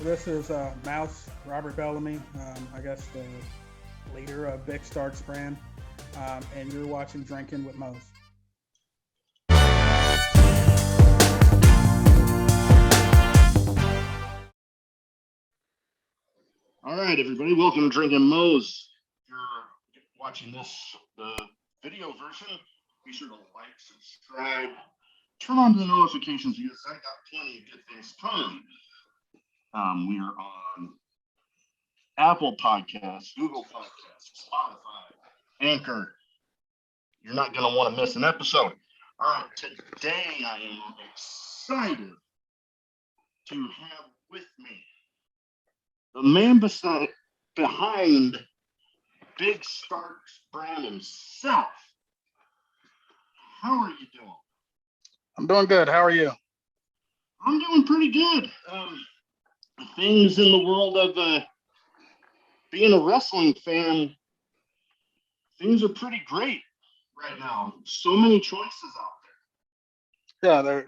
This is Mouse, Robert Bellamy, I guess the leader of Big Starkz brand, and you're watching Drinkin with Mouse. All right, everybody, welcome to Drinkin' Moe's. If you're watching the video version, be sure to like, subscribe, turn on the notifications because I got plenty of good things coming. We are on Apple Podcasts, Google Podcasts, Spotify, Anchor. You're not going to want to miss an episode. All right, today I am excited to have with me the man behind Big Starkz brand himself. How are you doing? I'm doing good. How are you? I'm doing pretty good. Things in the world of being a wrestling fan, things are pretty great right now. So many choices out Yeah, they're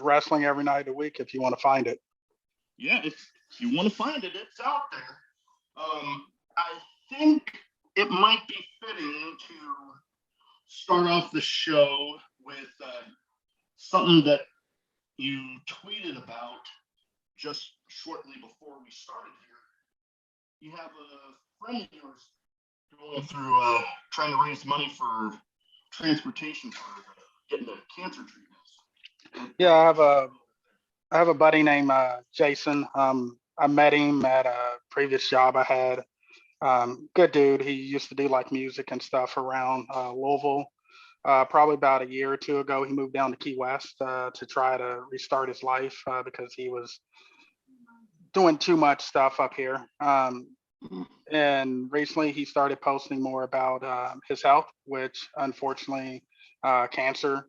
wrestling every night of the week if you want to find it. Yeah, if you want to find it, it's out there. I think it might be fitting to start off the show with something that you tweeted about just shortly before we started here. You have a friend of yours going through trying to raise money for transportation for getting the cancer treatments. Yeah, I have a buddy named Jason. I met him at a previous job I had. Good dude. He used to do like music and stuff around Louisville. Probably about a year or two ago, he moved down to Key West to try to restart his life because he was doing too much stuff up here. And recently, he started posting more about his health, which unfortunately, cancer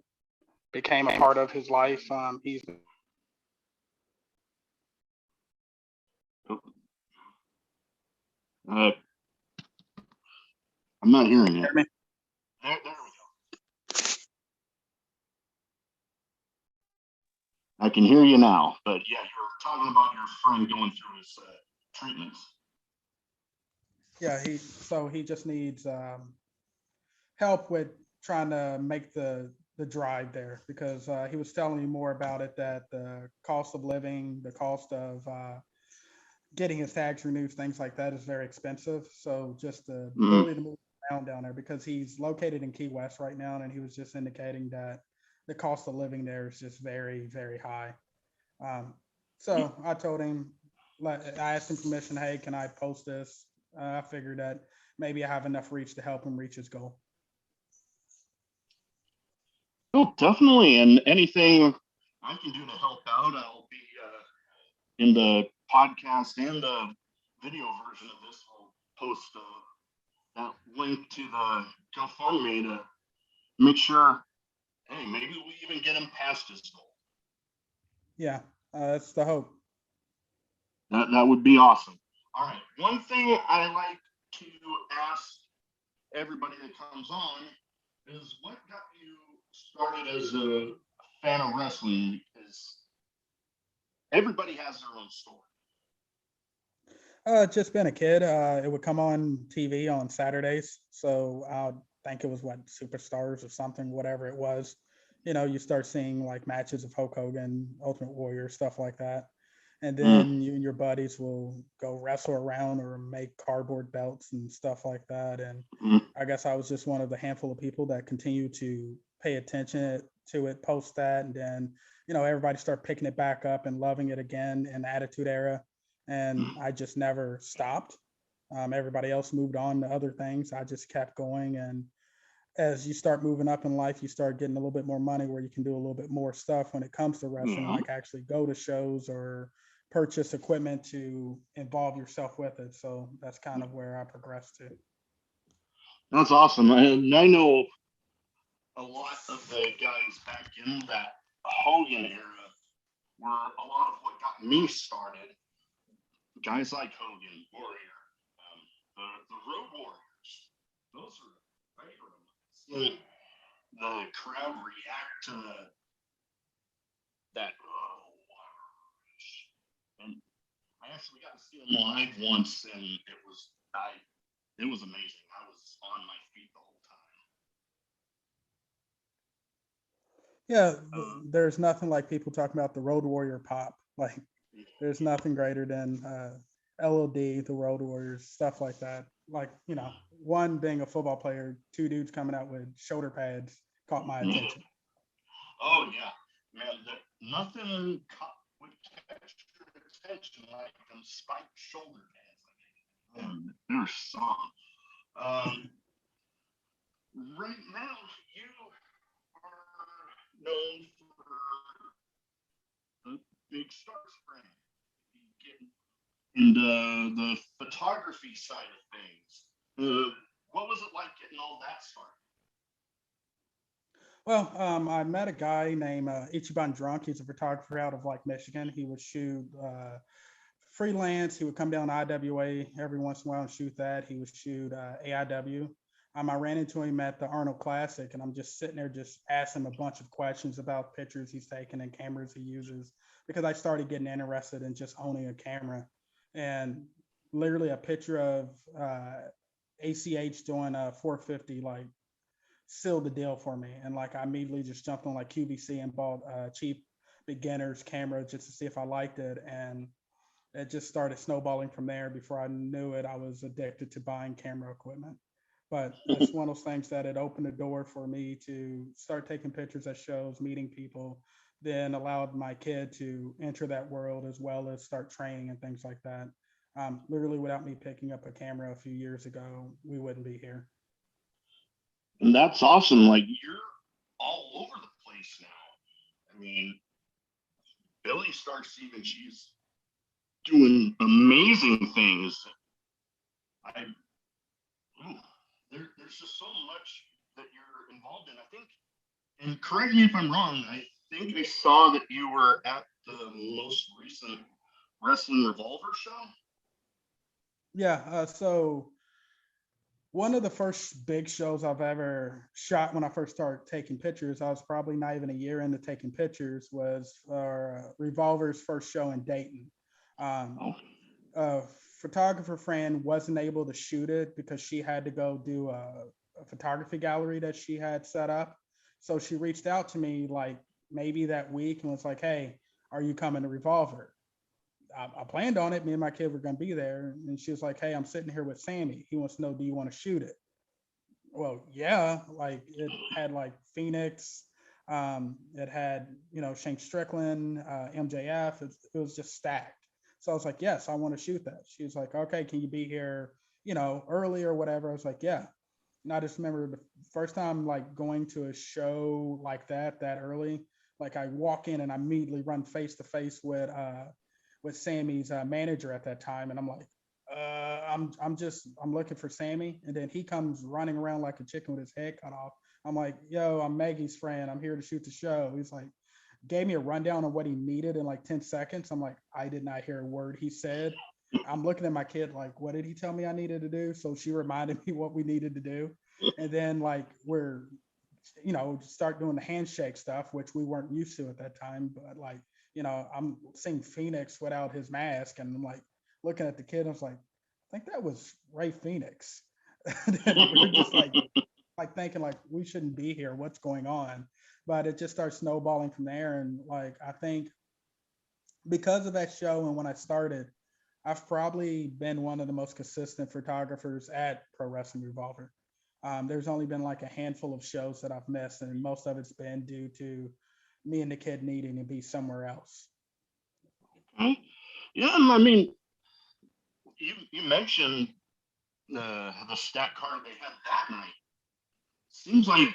became a part of his life. He's Uh, I'm not hearing it. There we go. I can hear you now, but yeah, you're talking about your friend going through his treatments. Yeah, he just needs help with trying to make the drive there because he was telling me more about it that the cost of living, the cost of getting his tags renewed, things like that is very expensive. So just the ability to move around down there because he's located in Key West right now, and he was just indicating that the cost of living there is just very, very high. Um, so I told him, I asked him permission. Hey, can I post this? I figured that maybe I have enough reach to help him reach his goal. Oh, definitely. And anything I can do to help out, I'll be in the podcast and the video version of this. I'll post that link to the GoFundMe to make sure, hey, maybe we even get him past his goal. Yeah, that's the hope. That would be awesome. All right. One thing I like to ask everybody that comes on is what got you started as a fan of wrestling? Because everybody has their own story. Just been a kid. It would come on TV on Saturdays. So I think it was what Superstars or something, whatever it was. You start seeing like matches of Hulk Hogan, Ultimate Warrior, stuff like that. And then you and your buddies will go wrestle around or make cardboard belts and stuff like that. And I guess I was just one of the handful of people that continue to pay attention to it post that. And then, everybody start picking it back up and loving it again in the Attitude Era. And I just never stopped. Everybody else moved on to other things. I just kept going. And as you start moving up in life, you start getting a little bit more money where you can do a little bit more stuff when it comes to wrestling, like actually go to shows or purchase equipment to involve yourself with it. So that's kind of where I progressed to. That's awesome. And I know a lot of the guys back in that Hogan era were a lot of what got me started. Guys like Hogan, Warrior, the Road Warriors. Those are favorite ones. The crowd react to that. And I actually got to see him live once, and it was amazing. I was on my feet the whole Yeah, time. there's nothing like people talking about the Road Warrior pop. Like, there's nothing greater than LOD, the Road Warriors, stuff like that. Like, one being a football player, two dudes coming out with shoulder pads caught my attention. Oh yeah, man, nothing would catch your attention like them spiked shoulder pads. Man, they're soft. Right now, you are known for the big Starkz brand. And the photography side of things. What was it like getting all that started? Well, I met a guy named Ichiban Drunk. He's a photographer out of like Michigan. He would shoot freelance. He would come down to IWA every once in a while and shoot that. He would shoot AIW. I ran into him at the Arnold Classic, and I'm just sitting there just asking him a bunch of questions about pictures he's taken and cameras he uses, because I started getting interested in just owning a camera. And literally a picture of ACH doing a 450 like sealed the deal for me. And like I immediately just jumped on like QVC and bought a cheap beginner's camera just to see if I liked it. And it just started snowballing from there. Before I knew it, I was addicted to buying camera equipment. But it's one of those things that it opened the door for me to start taking pictures at shows, meeting people, then allowed my kid to enter that world as well as start training and things like that. Literally, without me picking up a camera a few years ago, we wouldn't be here. And that's awesome. Like, you're all over the place now. I mean, Billy Starkz, even she's doing amazing things. I there's just so much that you're involved in. I think, and correct me if I'm wrong, I think I saw that you were at the most recent Wrestling Revolver show. Yeah. So one of the first big shows I've ever shot when I first started taking pictures, I was probably not even a year into taking pictures, was our Revolver's first show in Dayton. A photographer friend wasn't able to shoot it because she had to go do a photography gallery that she had set up. So she reached out to me like maybe that week and was like, "Hey, are you coming to Revolver?" I planned on it. Me and my kid were going to be there. And she was like, "Hey, I'm sitting here with Sammy. He wants to know, do you want to shoot it?" Well, yeah, like it had like Phoenix. It had, Shane Strickland, MJF. It was just stacked. So I was like, yes, I want to shoot that. She was like, okay, can you be here, early or whatever? I was like, yeah. And I just remember the first time like going to a show like that early, like I walk in and I immediately run face to face with Sammy's manager at that time, and I'm like, I'm looking for Sammy, and then he comes running around like a chicken with his head cut off. I'm like, yo, I'm Maggie's friend. I'm here to shoot the show. He's like, gave me a rundown on what he needed in like 10 seconds. I'm like, I did not hear a word he said. I'm looking at my kid like, what did he tell me I needed to do? So she reminded me what we needed to do. And then like start doing the handshake stuff, which we weren't used to at that time. But like, I'm seeing Phoenix without his mask, and I'm like looking at the kid. I was like, I think that was Ray Phoenix. And we're just like thinking like we shouldn't be here. What's going on? But it just starts snowballing from there. And like I think because of that show and when I started, I've probably been one of the most consistent photographers at Pro Wrestling Revolver. There's only been like a handful of shows that I've missed, and most of it's been due to me and the kid needing to be somewhere else. Okay. Yeah, I mean, you mentioned the stat card they had that night. Seems like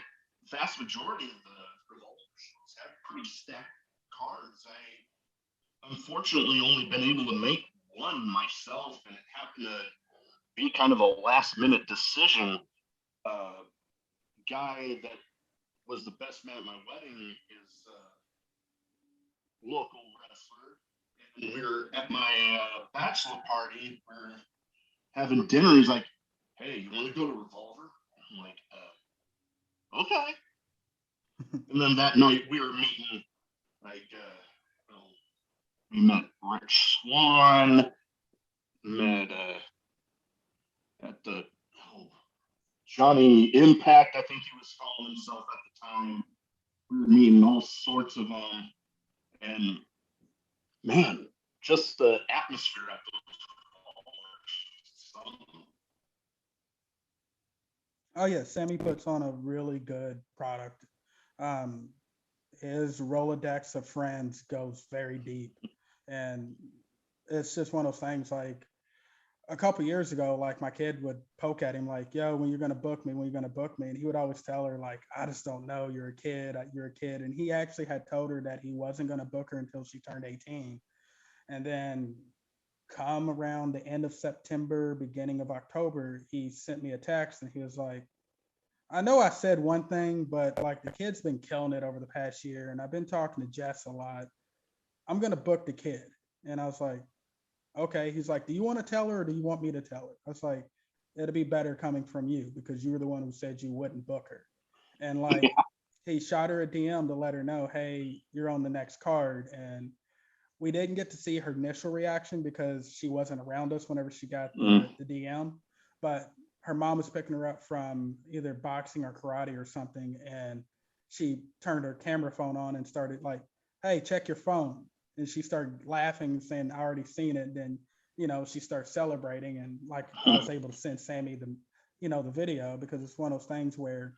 vast majority of the Revolver shows have pretty stacked cards. I unfortunately only been able to make one myself, and it happened to be kind of a last minute decision. Guy that was the best man at my wedding is a local wrestler, and we were at my bachelor party. We're having dinner. He's like, "Hey, you want to go to Revolver?" I'm like, "Okay." And then that night we were meeting, like, we met Rich Swan. met at the Johnny Impact, I think he was calling himself at the time. We were meeting all sorts of them, and man, just the atmosphere at those bars. Oh yeah, Sammy puts on a really good product. Um, his Rolodex of friends goes very deep, and it's just one of those things. Like a couple years ago, like my kid would poke at him, like, "Yo, when you're gonna book me? When you're gonna book me?" And he would always tell her, like, "I just don't know. You're a kid. You're a kid." And he actually had told her that he wasn't gonna book her until she turned 18. And then come around the end of September, beginning of October, he sent me a text and he was like, I know I said one thing, but like the kid's been killing it over the past year, and I've been talking to Jess a lot. I'm gonna book the kid. And I was like, okay. He's like, do you want to tell her or do you want me to tell her? I was like, it'll be better coming from you because you were the one who said you wouldn't book her. And like he shot her a DM to let her know, hey, you're on the next card. And we didn't get to see her initial reaction because she wasn't around us whenever she got the DM. But her mom was picking her up from either boxing or karate or something, and she turned her camera phone on and started like, "Hey, check your phone." And she started laughing and saying, "I already seen it." And then she starts celebrating, and like I was able to send Sammy the video because it's one of those things where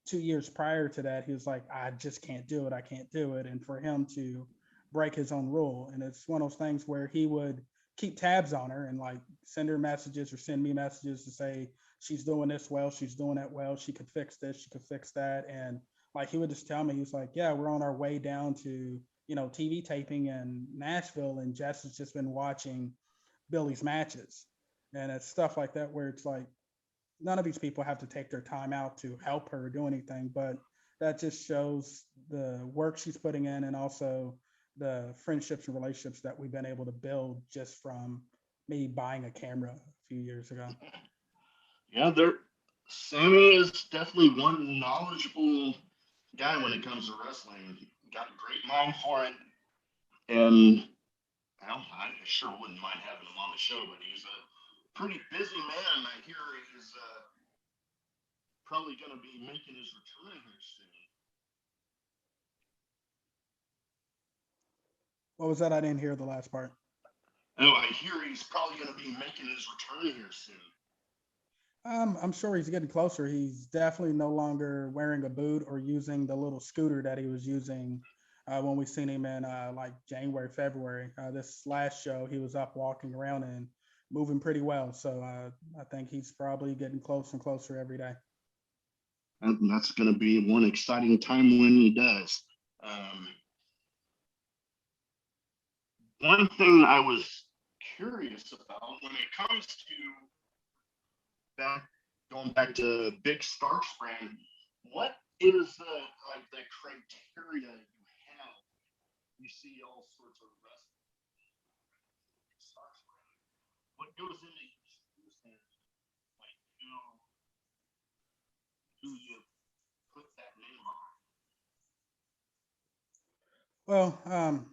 2 years prior to that, he was like, I just can't do it. I can't do it. And for him to break his own rule. And it's one of those things where he would keep tabs on her and like send her messages or send me messages to say, she's doing this well, she's doing that well, she could fix this, she could fix that. And like he would just tell me, he was like, yeah, we're on our way down to, TV taping in Nashville. And Jess has just been watching Billy's matches. And it's stuff like that where it's like, none of these people have to take their time out to help her do anything, but that just shows the work she's putting in and also the friendships and relationships that we've been able to build just from me buying a camera a few years ago. Yeah, Sammy is definitely one knowledgeable guy when it comes to wrestling. Got a great mind for it, and well, I sure wouldn't mind having him on the show. But he's a pretty busy man. I hear he's probably going to be making his return here soon. What was that? I didn't hear the last part. Oh, I hear he's probably going to be making his return here soon. I'm sure he's getting closer. He's definitely no longer wearing a boot or using the little scooter that he was using when we seen him in like January, February. This last show, he was up walking around and moving pretty well. So I think he's probably getting closer and closer every day. And that's going to be one exciting time when he does. One thing I was curious about when it comes to going back to Big Starkz brand, what is the criteria you have? You see all sorts of wrestling Starkz brand. What goes into each and like who you put that name Well,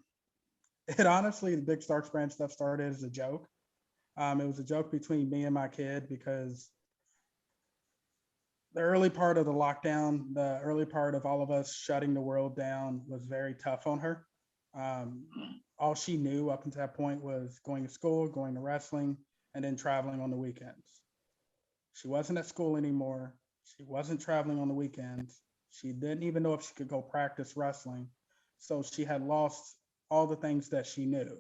it honestly, the Big Starkz brand stuff started as a joke. It was a joke between me and my kid because the early part of the lockdown, the early part of all of us shutting the world down was very tough on her. Um, all she knew up until that point was going to school, going to wrestling, and then traveling on the weekends. She wasn't at school anymore. She wasn't traveling on the weekends. She didn't even know if she could go practice wrestling. So she had lost all the things that she knew.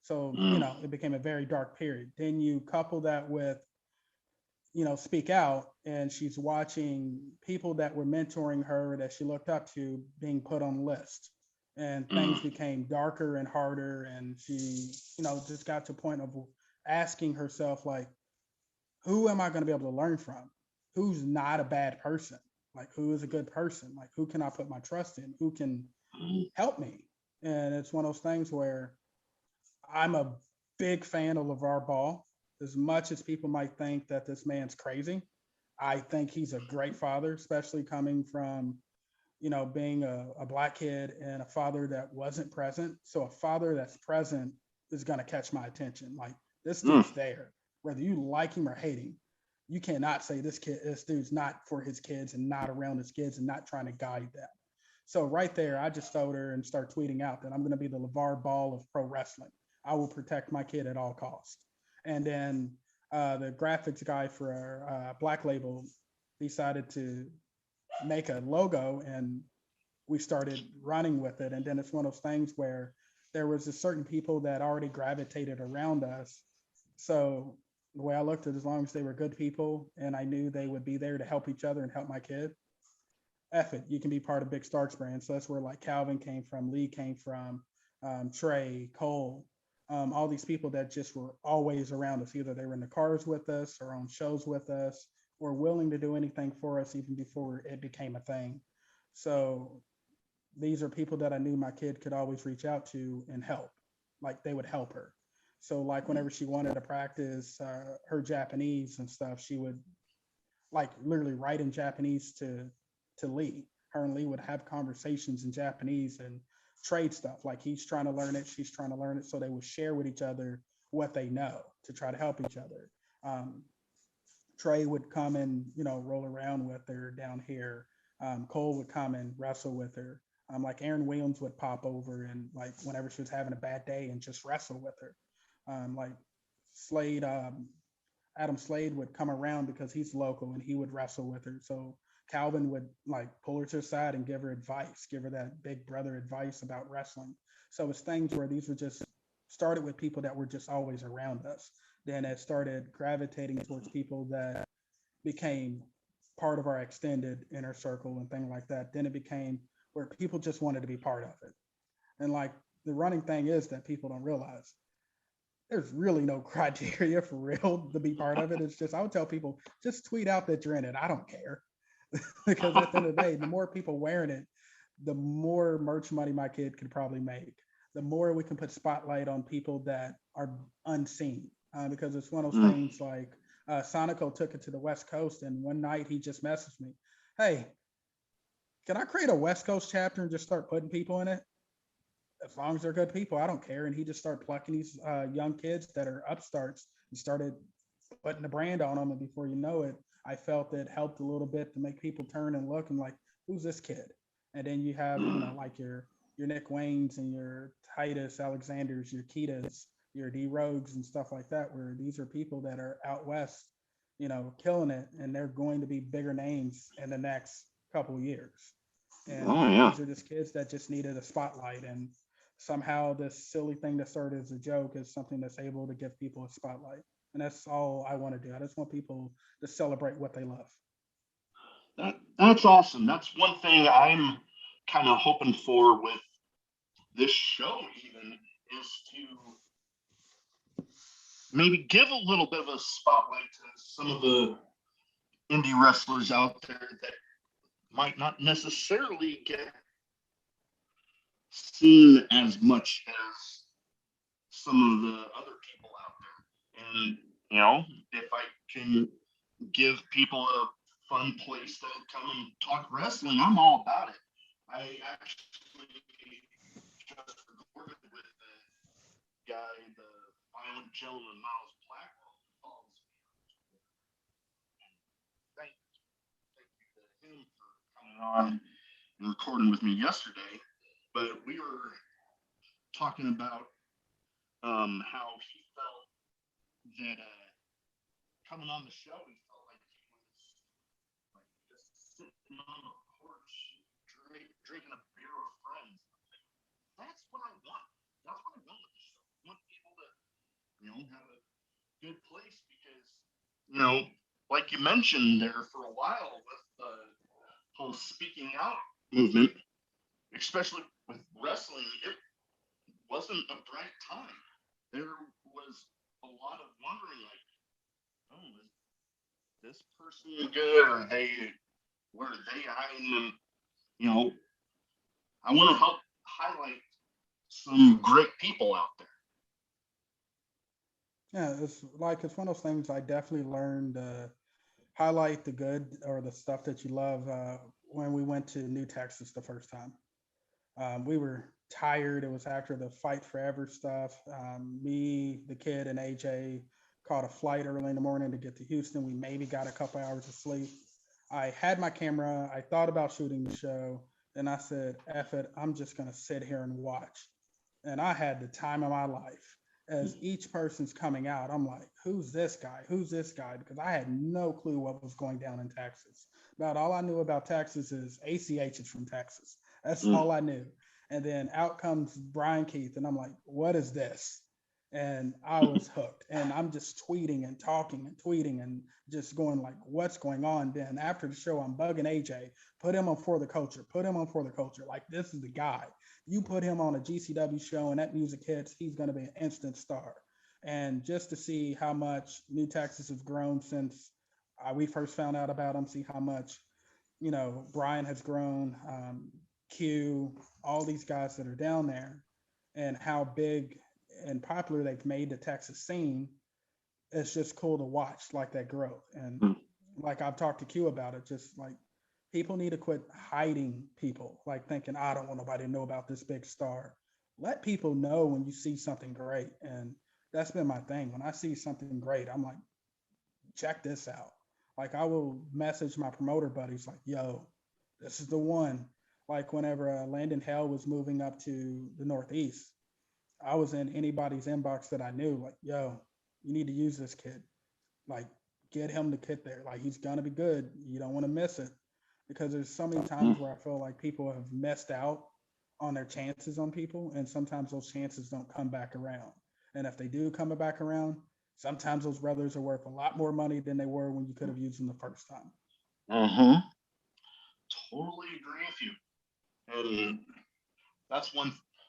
So, on? it became a very dark period. Then you couple that with speak out, and she's watching people that were mentoring her that she looked up to being put on lists, and things became darker and harder, and she just got to a point of asking herself, like, who am I going to be able to learn from? Who's not a bad person? Like, who is a good person? Like, who can I put my trust in? Who can help me? And it's one of those things where I'm a big fan of LeVar Ball. As much as people might think that this man's crazy, I think he's a great father, especially coming from, being a black kid and a father that wasn't present. So a father that's present is going to catch my attention. Like, This dude's there. Whether you like him or hate him, you cannot say this dude's not for his kids and not around his kids and not trying to guide them. So right there, I just told her and start tweeting out that I'm going to be the LeVar Ball of pro wrestling. I will protect my kid at all costs. And then the graphics guy for our Black Label decided to make a logo, and we started running with it. And then it's one of those things where there was a certain people that already gravitated around us. So the way I looked at it, as long as they were good people and I knew they would be there to help each other and help my kid, F it, you can be part of big Starkz brand. So that's where like Calvin came from, Lee came from, Trey, Cole, all these people that just were always around us. Either they were in the cars with us or on shows with us, or willing to do anything for us even before it became a thing. So these are people that I knew my kid could always reach out to and help. Like they would help her. So like whenever she wanted to practice her Japanese and stuff, she would like literally write in Japanese to Lee. Her and Lee would have conversations in Japanese and trade stuff. Like he's trying to learn it, she's trying to learn it. So they would share with each other what they know to try to help each other. Trey would come and, roll around with her down here. Cole would come and wrestle with her. Like Aaron Williams would pop over and like whenever she was having a bad day and just wrestle with her. Like Slade, Adam Slade would come around because he's local and he would wrestle with her. So Calvin would like pull her to the side and give her advice, give her that big brother advice about wrestling. So it's things where these were just started with people that were just always around us. Then it started gravitating towards people that became part of our extended inner circle and things like that. Then it became where people just wanted to be part of it. And like the running thing is that people don't realize there's really no criteria for real to be part of it. It's just, I would tell people, just tweet out that you're in it. I don't care. Because at the end of the day, the more people wearing it, the more merch money my kid could probably make. The more we can put spotlight on people that are unseen. Because it's one of those things like Sonico took it to the West Coast, and one night he just messaged me, hey, can I create a West Coast chapter and just start putting people in it? As long as they're good people, I don't care. And he just started plucking these young kids that are upstarts and started putting the brand on them. And before you know it, I felt it helped a little bit to make people turn and look and like, who's this kid? And then you have, like your Nick Waynes and your Titus Alexanders, your Ketas, your D Rogues and stuff like that, where these are people that are out west, killing it, and they're going to be bigger names in the next couple of years. And these are just kids that just needed a spotlight. And somehow this silly thing that started as a joke is something that's able to give people a spotlight. And that's all I want to do. I just want people to celebrate what they love. That's awesome. That's one thing I'm kind of hoping for with this show even is to maybe give a little bit of a spotlight to some of the indie wrestlers out there that might not necessarily get seen as much as some of the other people out there. And, if I can give people a fun place to come and talk wrestling, I'm all about it. I actually just recorded with the guy, the violent gentleman, Miles Blackwell, who follows me on Twitter. Thank you to him for coming on and recording with me yesterday. But we were talking about how he felt that coming on the show, he felt like he was like just sitting on the porch drinking a beer with friends. That's what I want. That's what I want with the show. I want people to, have a good place because, like you mentioned there for a while with the whole speaking out movement, especially with wrestling, it wasn't a bright time. There was a lot of wondering, like, oh, is this person good? Where are they hiding? And, I want to help highlight some great people out there. Yeah, it's one of those things I definitely learned highlight the good or the stuff that you love when we went to New Texas the first time. We were tired. It was after the Fight Forever stuff. Me, the kid, and AJ caught a flight early in the morning to get to Houston. We maybe got a couple hours of sleep. I had my camera. I thought about shooting the show. Then I said, F it, I'm just going to sit here and watch. And I had the time of my life. As each person's coming out, I'm like, who's this guy? Who's this guy? Because I had no clue what was going down in Texas. About all I knew about Texas is ACH is from Texas. That's Mm. all I knew. And then out comes Brian Keith, and I'm like, what is this? And I was hooked. And I'm just tweeting and talking and tweeting and just going like, what's going on? Then after the show, I'm bugging AJ, put him on For the Culture, put him on For the Culture. Like, this is the guy. You put him on a GCW show and that music hits, he's going to be an instant star. And just to see how much New Texas has grown since we first found out about him, see how much, Brian has grown, Q, all these guys that are down there, and how big and popular they've made the Texas scene. It's just cool to watch like that growth. And Mm. like I've talked to Q about it, just like people need to quit hiding people, like thinking, I don't want nobody to know about this big star. Let people know when you see something great. And that's been my thing. When I see something great, I'm like, check this out. Like I will message my promoter buddies like, yo, this is the one. Like whenever Landon Hale was moving up to the Northeast, I was in anybody's inbox that I knew, like, yo, you need to use this kid. Like, get him to get there. Like, he's gonna be good. You don't want to miss it. Because there's so many times Mm. where I feel like people have missed out on their chances on people, and sometimes those chances don't come back around. And if they do come back around, sometimes those brothers are worth a lot more money than they were when you could have used them the first time. Uh-huh. Totally agree with you. And that's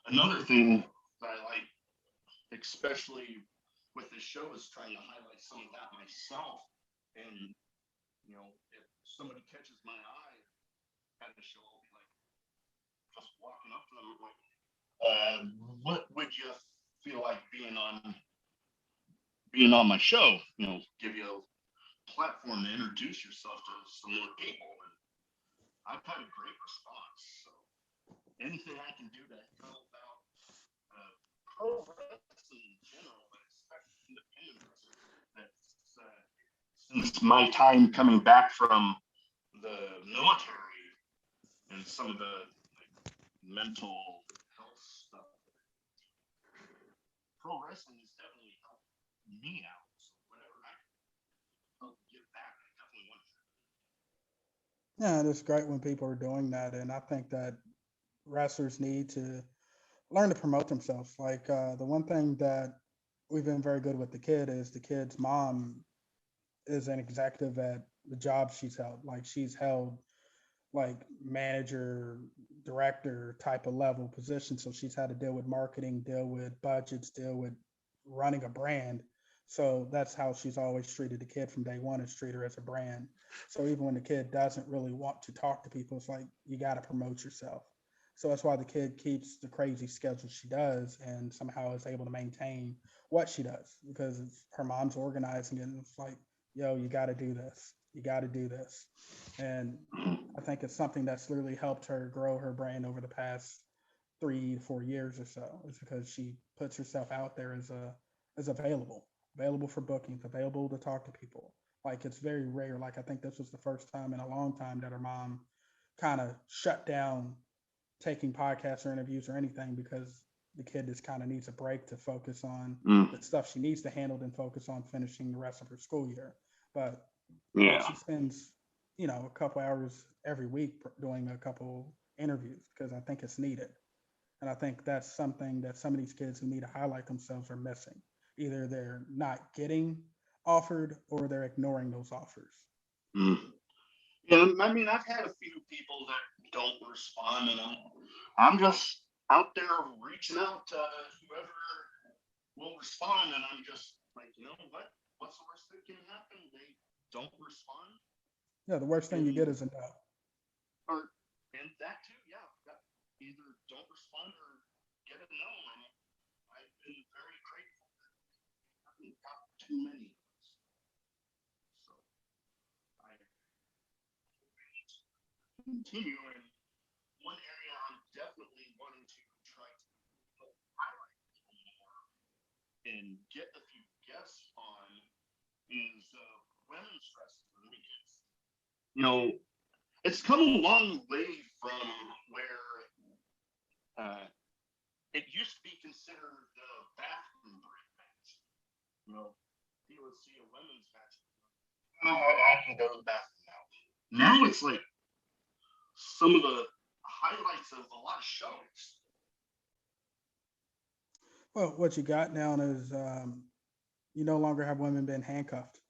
another thing that I like, especially with this show, is trying to highlight some of that myself. And if somebody catches my eye at the show, I'll be like, just walking up to them, like, what would you feel like being on my show? Give you a platform to introduce yourself to some more people. And I've had a great response. So anything I can do to help out pro wrestling in general, but especially independent wrestling, that's since my time coming back from the military and some of the mental health stuff, pro wrestling has definitely helped me out. So whatever I can help give back, I definitely want to. Yeah, it's great when people are doing that. And I think that wrestlers need to learn to promote themselves. Like the one thing that we've been very good with the kid is the kid's mom is an executive at the job she's held. Like she's held like manager, director type of level position. So she's had to deal with marketing, deal with budgets, deal with running a brand. So that's how she's always treated the kid from day one, is treat her as a brand. So even when the kid doesn't really want to talk to people, it's like you got to promote yourself. So that's why the kid keeps the crazy schedule she does and somehow is able to maintain what she does because her mom's organizing it. And it's like, yo, you got to do this. You got to do this. And I think it's something that's literally helped her grow her brand over the past 3 to 4 years or so. Is because she puts herself out there as available for bookings, available to talk to people. Like it's very rare. Like I think this was the first time in a long time that her mom kind of shut down taking podcasts or interviews or anything because the kid just kind of needs a break to focus on Mm. the stuff she needs to handle and focus on finishing the rest of her school year. But like Yeah. she spends, a couple hours every week doing a couple interviews because I think it's needed. And I think that's something that some of these kids who need to highlight themselves are missing. Either they're not getting offered or they're ignoring those offers. Mm. Yeah, I mean, I've had a few people that don't respond, and I'm just out there reaching out to whoever will respond, and I'm just like, what? What's the worst that can happen? They don't respond, Yeah, the worst thing you and get is a no. and that too, yeah. Either don't respond or get a no, and I've been very grateful that I haven't got too many of those. So I continue, and one area I'm definitely wanting to try and get a few guests on is women's wrestling because it's come a long way from where it used to be considered the bathroom break match. You know, you would see a women's match. Oh, I can go to the bathroom now. Now it's like some of the highlights of a lot of shows. Well, what you got now is you no longer have women being handcuffed.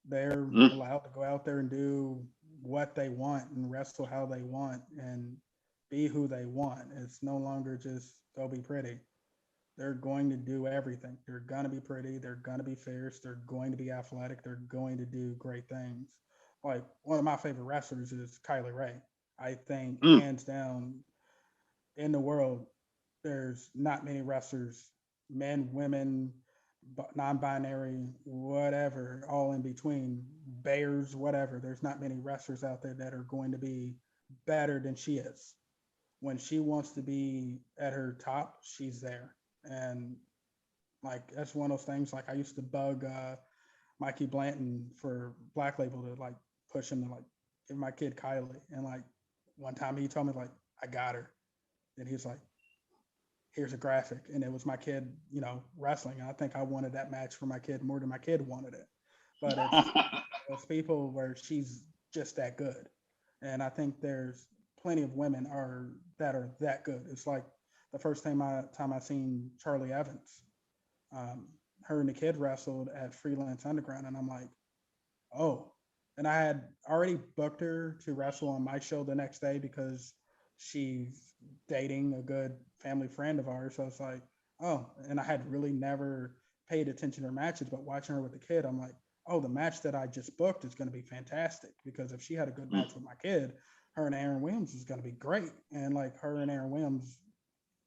They're Mm. allowed to go out there and do what they want and wrestle how they want and be who they want. It's no longer just go be pretty. They're going to do everything. They're going to be pretty. They're going to be fierce. They're going to be athletic. They're going to do great things. Like one of my favorite wrestlers is Kylie Ray. I think Mm. hands down in the world, there's not many wrestlers, men, women, non-binary, whatever, all in between, bears, whatever. There's not many wrestlers out there that are going to be better than she is. When she wants to be at her top, she's there. And like that's one of those things. Like I used to bug Mikey Blanton for Black Label to like push him to like give my kid Kylie. And like one time he told me like I got her, and he's like, here's a graphic, and it was my kid, wrestling. And I think I wanted that match for my kid more than my kid wanted it. But it's those people where she's just that good, and I think there's plenty of women are that good. It's like the first time I seen Charlie Evans, um, her and the kid wrestled at Freelance Underground, and I'm like, oh. And I had already booked her to wrestle on my show the next day because she's dating a good family friend of ours. So it's like, oh, and I had really never paid attention to her matches, but watching her with the kid, I'm like, oh, the match that I just booked is going to be fantastic because if she had a good match with my kid, her and Aaron Williams is going to be great. And like her and Aaron Williams,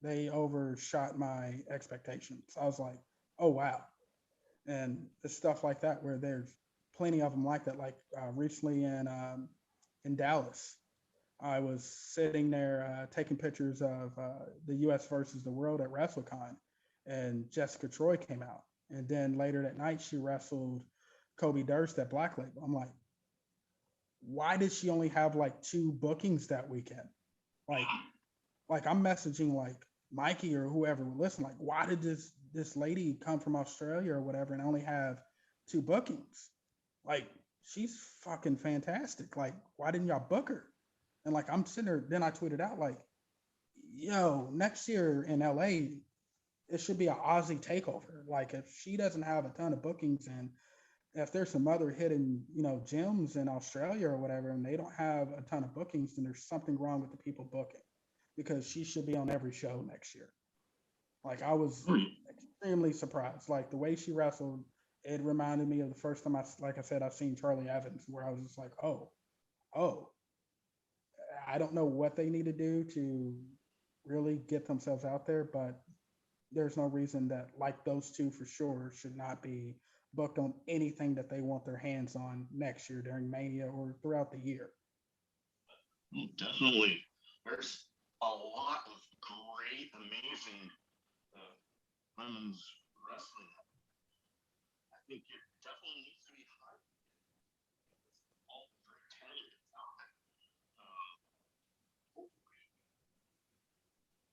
they overshot my expectations. I was like, oh, wow. And it's stuff like that where there's plenty of them like that. Like recently in Dallas, I was sitting there taking pictures of the U.S. versus the world at WrestleCon, and Jessica Troy came out, and then later that night she wrestled Kobe Durst at Black Label. I'm like, why did she only have like two bookings that weekend? Like, like I'm messaging like Mikey or whoever would listen, like, why did this lady come from Australia or whatever and only have two bookings? Like, she's fucking fantastic. Like, why didn't y'all book her? And like I'm sitting there, then I tweeted out like, yo, next year in LA, it should be an Aussie takeover. Like if she doesn't have a ton of bookings and if there's some other hidden, gyms in Australia or whatever, and they don't have a ton of bookings, then there's something wrong with the people booking because she should be on every show next year. Like I was extremely surprised. Like the way she wrestled, it reminded me of the first time like I said, I've seen Charlie Evans, where I was just like, oh, I don't know what they need to do to really get themselves out there, but there's no reason that like those two for sure should not be booked on anything that they want their hands on next year during Mania or throughout the year. Definitely. There's a lot of great, amazing uh, women's wrestling. I think it definitely needs to be high. All very talented out there. Hopefully,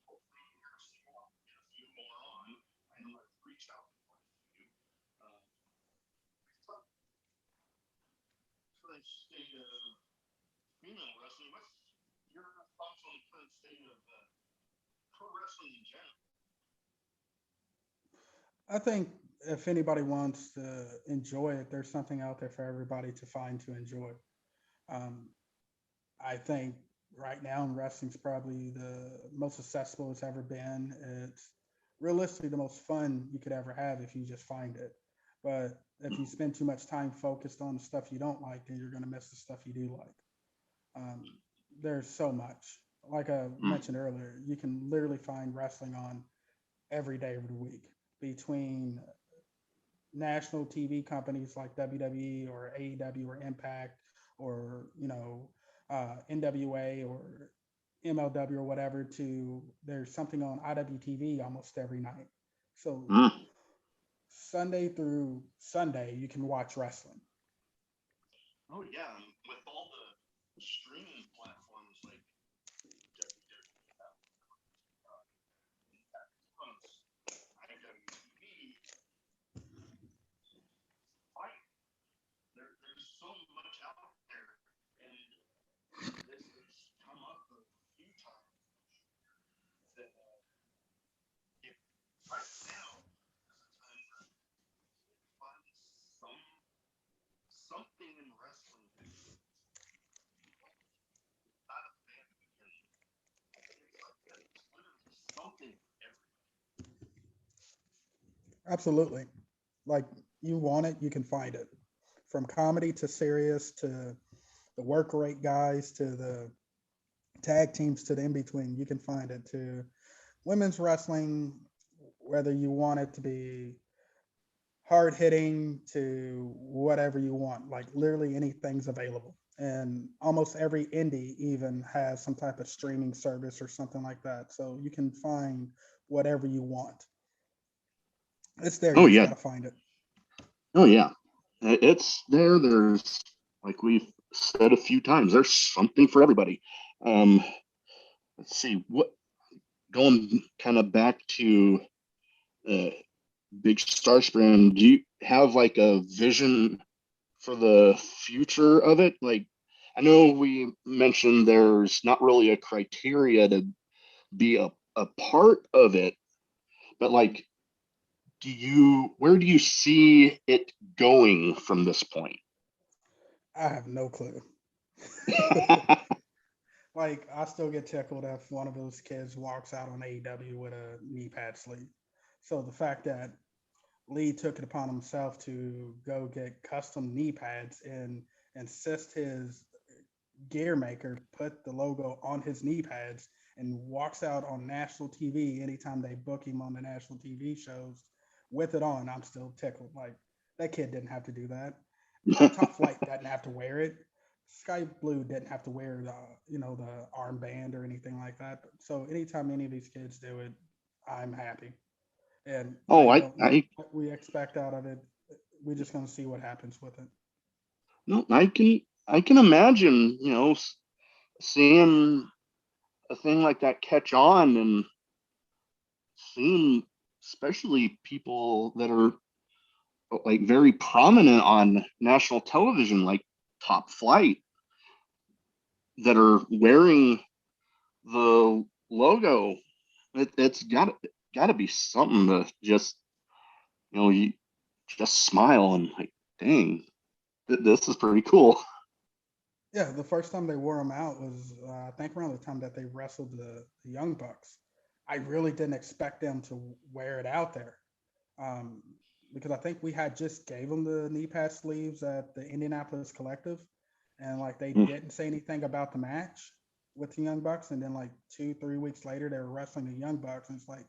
hopefully you're seeing get a few more on. I know I've reached out to quite a few. Uh, current state of female wrestling. What's your thoughts on the current state of pro wrestling in general? I think if anybody wants to enjoy it, there's something out there for everybody to find to enjoy. Um, I think right now wrestling's probably the most accessible it's ever been. It's realistically the most fun you could ever have if you just find it. But if you spend too much time focused on the stuff you don't like, then you're going to miss the stuff you do like. Um, there's so much. Like I Mm. mentioned earlier, you can literally find wrestling on every day of the week between national TV companies like WWE or AEW or Impact or NWA or MLW or whatever to there's something on IWTV almost every night. So Mm. Sunday through Sunday, you can watch wrestling. Oh yeah, and with all the streaming platforms like IWTV, there's so much out there, and this has come up a few times that if right now is a time for find something in wrestling that not a fan because it's like that. It's literally something every. Absolutely. Like you want it, you can find it. From comedy to serious to the work rate guys to the tag teams to the in between, you can find it to women's wrestling, whether you want it to be hard hitting to whatever you want. Like literally anything's available. And almost every indie even has some type of streaming service or something like that. So you can find whatever you want. It's there. Oh You just yeah, got to find it. oh yeah, it's there. There's like we've said a few times. There's something for everybody. Um, let's see what going kind of back to uh, Big Starkz brand. Do you have like a vision for the future of it? Like, I know we mentioned there's not really a criteria to be a part of it, but like, where do you see it going from this point? I have no clue. Like, I still get tickled if one of those kids walks out on AEW with a knee pad sleeve. So the fact that Lee took it upon himself to go get custom knee pads and insist his gear maker put the logo on his knee pads and walks out on national TV anytime they book him on the national TV shows with it on, I'm still tickled. Like, that kid didn't have to do that. Top Flight doesn't have to wear it. Sky Blue didn't have to wear the armband or anything like that. So anytime any of these kids do it, I'm happy. And Oh, I I, don't know I, what we expect out of it. We're just gonna see what happens with it. no, I can imagine, seeing a thing like that catch on and seeing, especially people that are like very prominent on national television, like Top Flight, that are wearing the logo. It's got to be something to just you just smile and like, dang, this is pretty cool. Yeah, the first time they wore them out was I think around the time that they wrestled the Young Bucks. I really didn't expect them to wear it out there, um, because I think we had just gave them the knee pad sleeves at the Indianapolis Collective, and like they Mm. didn't say anything about the match with the Young Bucks, and then like 2 3 weeks later they were wrestling the Young Bucks, and it's like,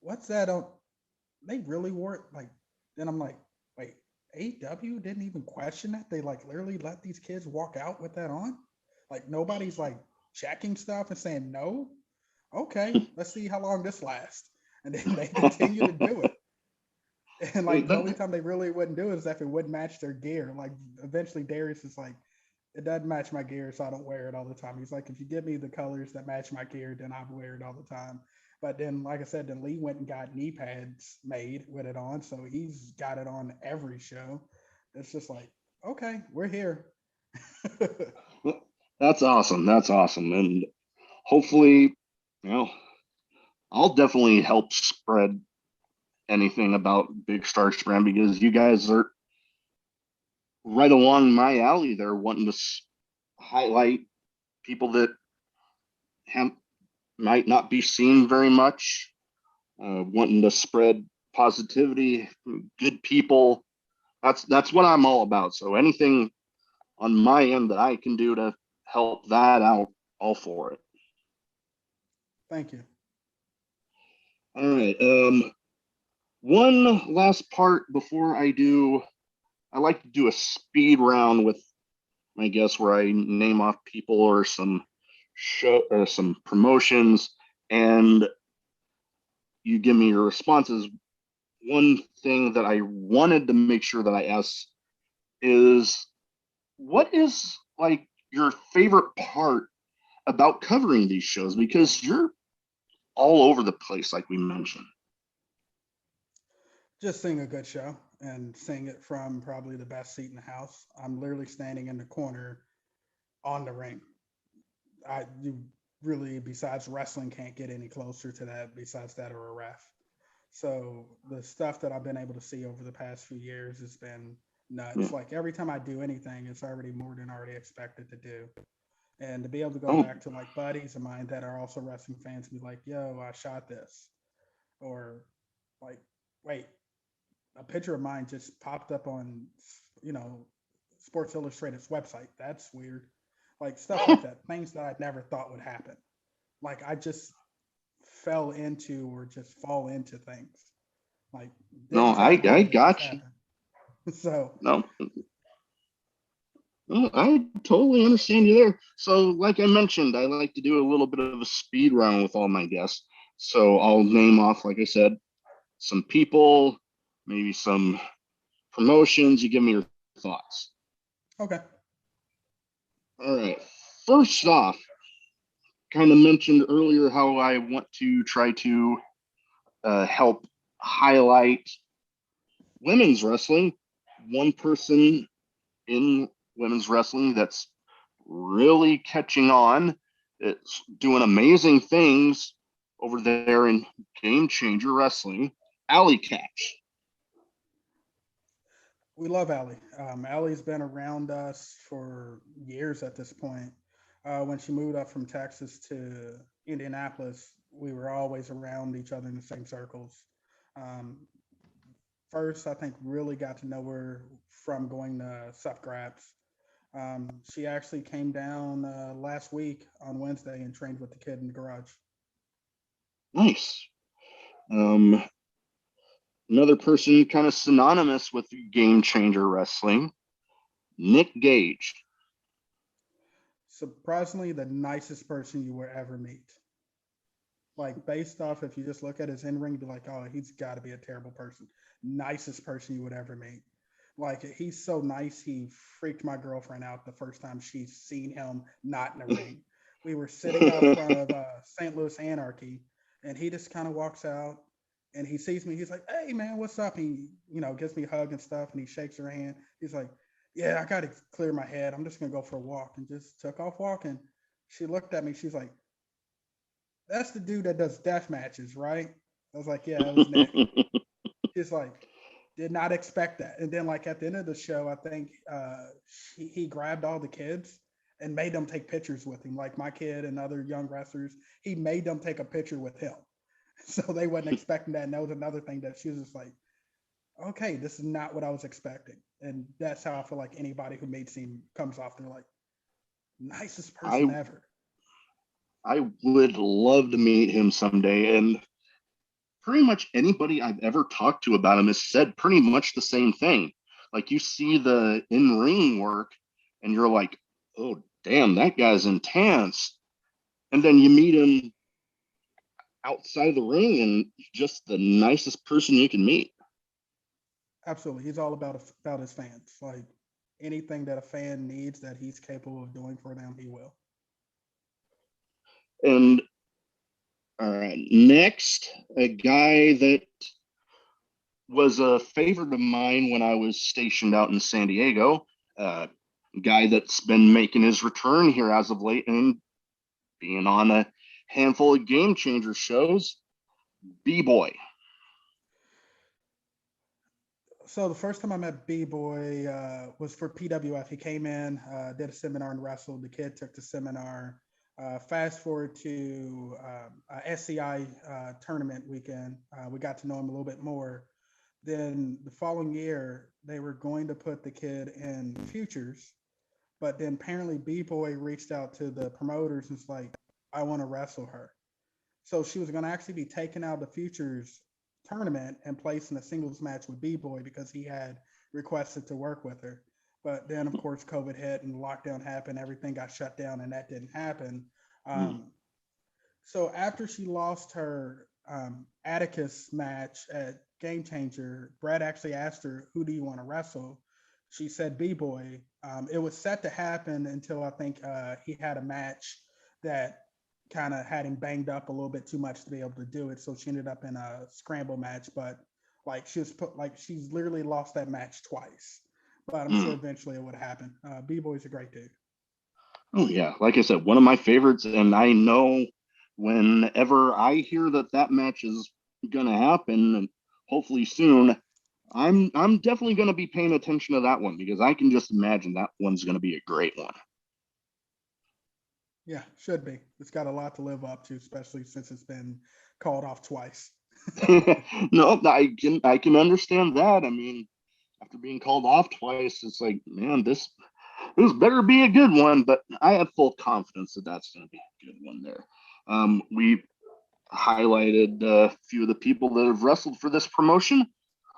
what's that on? They really wore it like. Then I'm like, wait, AW didn't even question that. They like literally let these kids walk out with that on. Like nobody's like checking stuff and saying no. Okay, let's see how long this lasts. And then they continue to do it. And like the only time they really wouldn't do it is if it wouldn't match their gear. Like eventually Darius is like, it doesn't match my gear, so I don't wear it all the time. He's like, if you give me the colors that match my gear, then I wear it all the time. But then, like I said, then Lee went and got knee pads made with it on, so he's got it on every show. It's just like, okay, we're here. That's awesome. That's awesome. And hopefully, you know, I'll definitely help spread anything about Big Starkz brand because you guys are right along my alley there, wanting to highlight people that have, might not be seen very much, wanting to spread positivity, good people. That's what I'm all about. So anything on my end that I can do to help that out, all for it. Thank you. All right. One last part before I do. I like to do a speed round with my guests where I name off people or some show or some promotions, and you give me your responses one thing that I wanted to make sure that I asked is what is like your favorite part about covering these shows? Because you're all over the place, like we mentioned. Just seeing a good show and seeing it from probably the best seat in the house. I'm literally standing in the corner on the ring. You really, besides wrestling, can't get any closer to that. Besides that, or a ref. So the stuff that I've been able to see over the past few years has been Yeah. nuts. Like every time I do anything, it's already more than already expected to do. And to be able to go Oh, back to like buddies of mine that are also wrestling fans, be like, "Yo, I shot this," or like, "Wait, a picture of mine just popped up on, you know, Sports Illustrated's website. That's weird." Like stuff like that, things that I never thought would happen. Like I just fell into or just fall into things. Like no, didn't try to do I it, it just got you. happened. So No, no, I totally understand you there. So, like I mentioned, I like to do a little bit of a speed round with all my guests. So I'll name off, like I said, some people, maybe some promotions. You give me your thoughts. okay. All right. First off, kind of mentioned earlier how I want to try to help highlight women's wrestling. One person in women's wrestling that's really catching on, it's doing amazing things over there in Game Changer Wrestling, Alley Catch. We love Allie. Allie's been around us for years at this point. When she moved up from Texas to Indianapolis, we were always around each other in the same circles. Um, First, I think really got to know her from going to Sup Graps. She actually came down last week on Wednesday and trained with the kid in the garage. Nice. Um, Another person kind of synonymous with Game Changer Wrestling, Nick Gage. Surprisingly, the nicest person you will ever meet. Like based off, if you just look at his in ring, be like, oh, he's got to be a terrible person. Nicest person you would ever meet. Like he's so nice, he freaked my girlfriend out the first time she seen him not in the ring. We were sitting out front of St. Louis Anarchy, and he just kind of walks out, and he sees me. He's like, "Hey man, what's up?" He gives me a hug and stuff, and he shakes her hand. He's like, "Yeah, I got to clear my head. I'm just gonna go for a walk," and just took off walking. She looked at me. She's like, "That's the dude that does death matches, right?" I was like, "Yeah, it was Nick." She's like, "Did not expect that." And then like at the end of the show, I think he grabbed all the kids and made them take pictures with him. Like my kid and other young wrestlers, he made them take a picture with him. So they wasn't expecting that. And that was another thing that she was just like, "Okay, this is not what I was expecting." And that's how I feel like anybody who meets him comes off. They're like, nicest person I ever. I would love to meet him someday, and pretty much anybody I've ever talked to about him has said pretty much the same thing. Like you see the in ring work, and you're like, oh damn, that guy's intense. And then you meet him outside of the ring, and just the nicest person you can meet. Absolutely, he's all about his fans. Like anything that a fan needs that he's capable of doing for them, he will. And all right, next, a guy that was a favorite of mine when I was stationed out in San Diego. Uh, Guy that's been making his return here as of late and being on a handful of game changer shows, B Boy. So the first time I met B Boy was for PWF. He came in, did a seminar and wrestled. The kid took the seminar. Fast forward to SCI tournament weekend. We got to know him a little bit more. Then the following year, they were going to put the kid in futures, but then apparently B Boy reached out to the promoters and was like, "I want to wrestle her." So she was going to actually be taken out of the futures tournament and placed in a singles match with B Boy because he had requested to work with her. But then, of course, COVID hit and lockdown happened. Everything got shut down, and that didn't happen. Hmm. So after she lost her Atticus match at Game Changer, Brett actually asked her, "Who do you want to wrestle?" She said, "B-boy." It was set to happen until I think he had a match that kind of had him banged up a little bit too much to be able to do it. So she ended up in a scramble match, but like she was put like she's literally lost that match twice. But I'm sure Mm. eventually it would happen. B-boy's a great dude. Oh yeah, like I said, one of my favorites, and I know whenever I hear that that match is gonna happen, and hopefully soon, I'm definitely gonna be paying attention to that one because I can just imagine that one's gonna be a great one. Yeah, should be. It's got a lot to live up to, especially since it's been called off twice. No, I can understand that. I mean, after being called off twice, it's like, man, this better be a good one. But I have full confidence that that's going to be a good one there. We highlighted a few of the people that have wrestled for this promotion,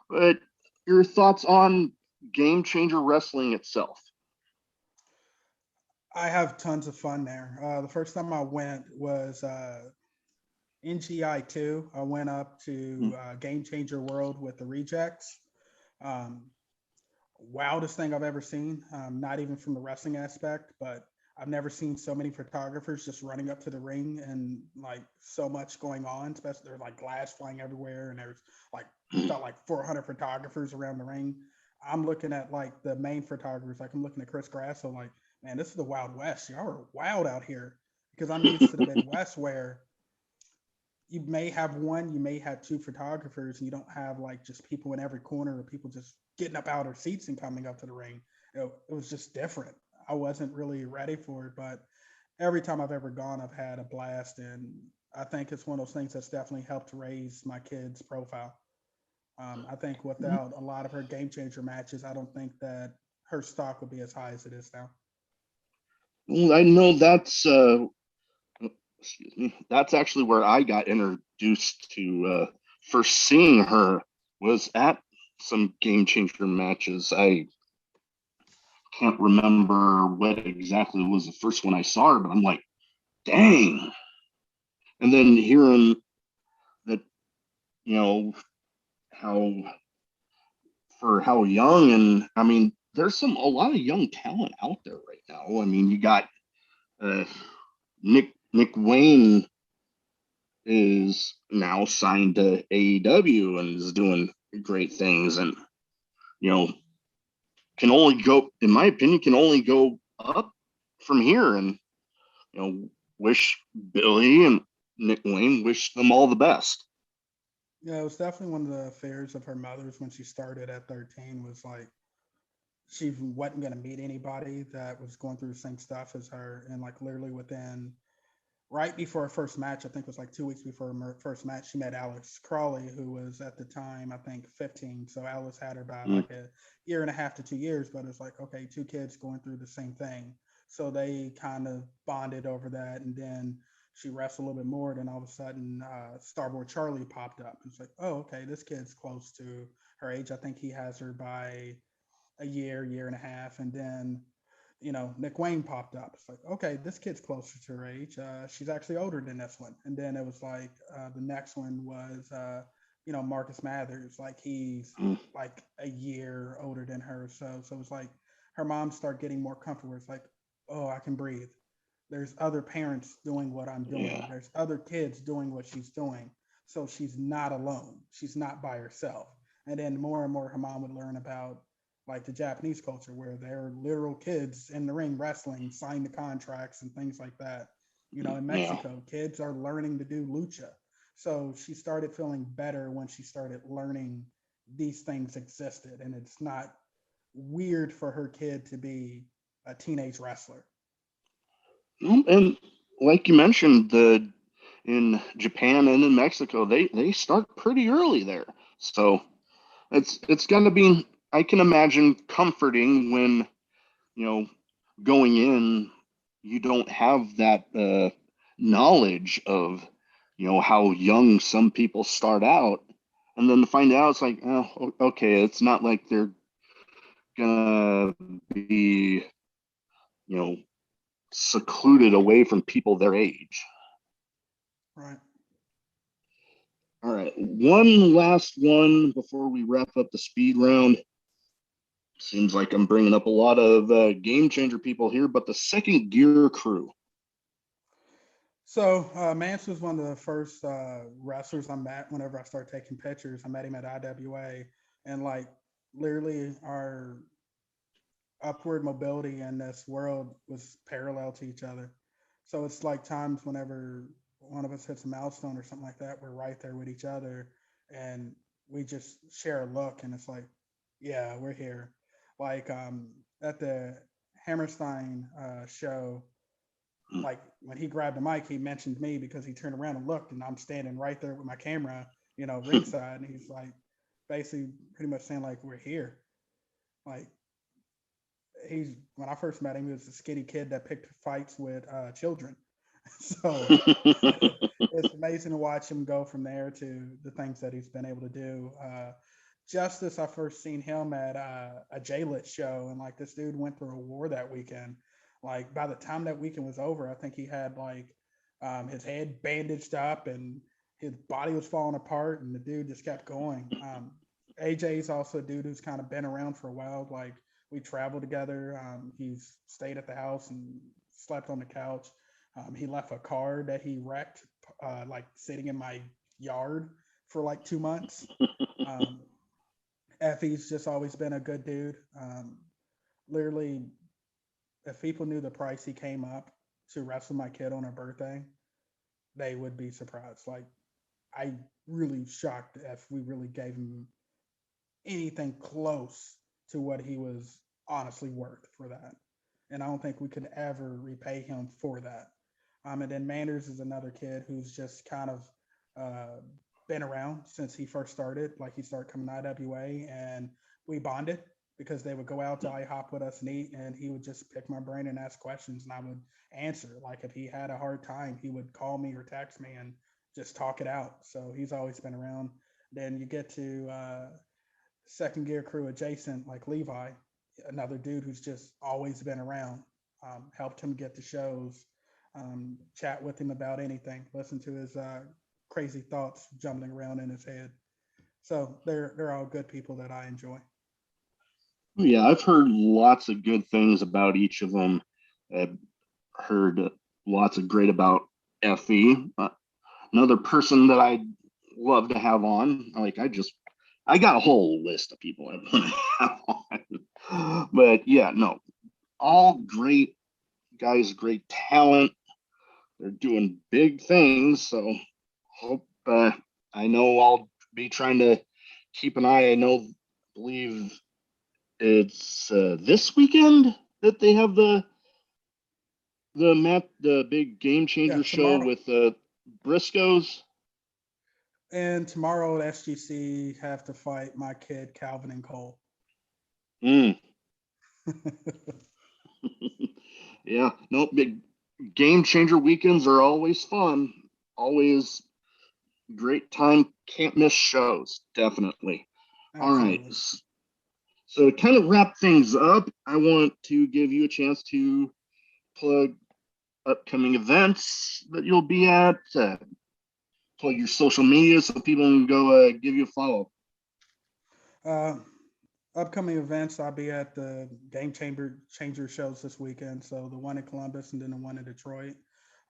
but your thoughts on Game Changer Wrestling itself? I have tons of fun there. The first time I went was NGI 2. I went up Mm. to Game Changer World with the Rejects. Um, Wildest thing I've ever seen. Not even from the wrestling aspect, but I've never seen so many photographers just running up to the ring and like so much going on. Especially there's like glass flying everywhere, and there's like felt like 400 photographers around the ring. I'm looking at like the main photographers, like I'm looking at Chris Grasso, like, man, this is the Wild West. Y'all are wild out here because I'm used to the Midwest where you may have one, you may have two photographers, and you don't have like just people in every corner or people just getting up out of their seats and coming up to the ring. It was just different. I wasn't really ready for it, but every time I've ever gone, I've had a blast, and I think it's one of those things that's definitely helped raise my kid's profile. I think without a lot of her game changer matches, I don't think that her stock would be as high as it is now. Well, I know excuse me, that's actually where I got introduced to first seeing her was at some Game Changer matches. I can't remember what exactly was the first one I saw her, but I'm like, dang. And then hearing that, you know, how for how young, and I mean, there's a lot of young talent out there right now. I mean, you got uh, Nick Wayne is now signed to AEW and is doing great things, and you know, can only go, in my opinion, can only go up from here. And you know, wish Billy and Nick Wayne, wish them all the best. Yeah, it was definitely one of the fears of her mother's when she started at 13 was like she wasn't going to meet anybody that was going through the same stuff as her. And like literally within right before her first match, I think it was like 2 weeks before her first match, she met Alice Crawley, who was at the time, I think 15. So Alice had her by Mm, like a year and a half to 2 years, but it's like, okay, two kids going through the same thing. So they kind of bonded over that. And then she wrestled a little bit more. Then all of a sudden, Starboard Charlie popped up. It's like, oh, okay, this kid's close to her age. I think he has her by a year and a half. And then Nick Wayne popped up. It's like, okay, this kid's closer to her age. She's actually older than this one. And then it was like the next one was, Marcus Mathers. Like he's mm, like a year older than her. So it's like her mom started getting more comfortable. It's like, oh, I can breathe. There's other parents doing what I'm doing. yeah. There's other kids doing what she's doing. So she's not alone. She's not by herself. And then more and more, her mom would learn about like the Japanese culture where there are literal kids in the ring wrestling, sign the contracts and things like that. In Yeah. Mexico, kids are learning to do lucha. So she started feeling better when she started learning these things existed. And it's not weird for her kid to be a teenage wrestler. And like you mentioned, the in Japan and in Mexico, they start pretty early there. So it's gonna be, I can imagine, comforting when, you know, going in, you don't have that knowledge of, how young some people start out, and then to find out it's like, oh, okay, it's not like they're gonna be, you know, secluded away from people their age. Right. All right, one last one before we wrap up the speed round. Seems like I'm bringing up a lot of game changer people here, but the second gear crew. So Mance was one of the first wrestlers I met whenever I started taking pictures. I met him at IWA, and like literally our upward mobility in this world was parallel to each other. So it's like times whenever one of us hits a milestone or something like that, we're right there with each other, and we just share a look, and it's like, yeah, we're here. Like at the Hammerstein show, like when he grabbed the mic, he mentioned me because he turned around and looked, and I'm standing right there with my camera, ringside, and he's like, basically, pretty much saying like, we're here. Like he's when I first met him, he was a skinny kid that picked fights with children. So it's amazing to watch him go from there to the things that he's been able to do. Justice, I first seen him at a J-Lit show, and like this dude went through a war that weekend. Like by the time that weekend was over, I think he had like his head bandaged up and his body was falling apart, and the dude just kept going. AJ's also a dude who's kind of been around for a while. Like we traveled together. He's stayed at the house and slept on the couch. He left a car that he wrecked, like sitting in my yard for like 2 months. Um, Effie's just always been a good dude. Literally, if people knew the price he came up to wrestle my kid on her birthday, they would be surprised. Like, I really shocked if we really gave him anything close to what he was honestly worth for that. And I don't think we could ever repay him for that. And then Manders is another kid who's just kind of uh, been around since he first started. Like he started coming to IWA, and we bonded because they would go out to IHOP with us and eat, and he would just pick my brain and ask questions, and I would answer. Like if he had a hard time, he would call me or text me and just talk it out. So he's always been around. Then you get to second gear crew adjacent, like Levi, another dude who's just always been around. Helped him get the shows, chat with him about anything, listen to his crazy thoughts jumbling around in his head. So they're all good people that I enjoy. Yeah, I've heard lots of good things about each of them. I've heard lots of great about Fe. Another person that I'd love to have on. I got a whole list of people I want to have on. But yeah, no, all great guys, great talent. They're doing big things. So hope I know I'll be trying to keep an eye. Believe it's this weekend that they have the big game Yeah, changer show tomorrow. with Briscoes. And tomorrow at SGC have to fight my kid Calvin and Cole. Mm. Yeah, no, big game changer weekends are always fun. Always great time. Can't miss shows. Definitely. All right. Absolutely. So to kind of wrap things up, I want to give you a chance to plug upcoming events that you'll be at, plug your social media so people can go give you a follow. Uh, Upcoming events, I'll be at the Game Changer shows this weekend. So the one in Columbus and then the one in Detroit.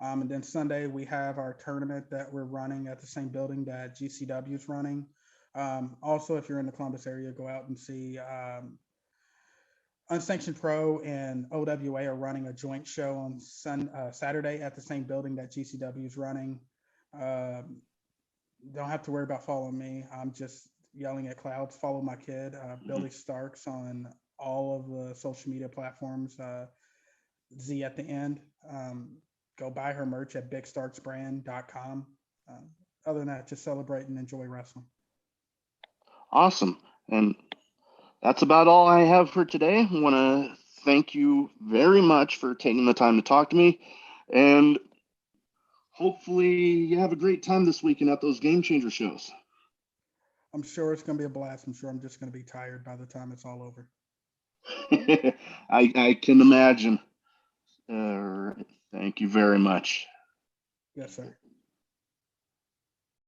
And then Sunday we have our tournament that we're running at the same building that GCW is running. Also, if you're in the Columbus area, go out and see Unsanctioned Pro and OWA are running a joint show on Saturday at the same building that GCW is running. Um, don't have to worry about following me. I'm just yelling at clouds. Follow my kid, Billy Starkz, on all of the social media platforms. Z at the end. Go buy her merch at bigstarksbrand.com. Uh, Other than that, just celebrate and enjoy wrestling. Awesome. And that's about all I have for today. I want to thank you very much for taking the time to talk to me. And hopefully you have a great time this weekend at those Game Changer shows. I'm sure it's going to be a blast. I'm sure I'm just going to be tired by the time it's all over. I can imagine. Thank you very much. Yes, sir.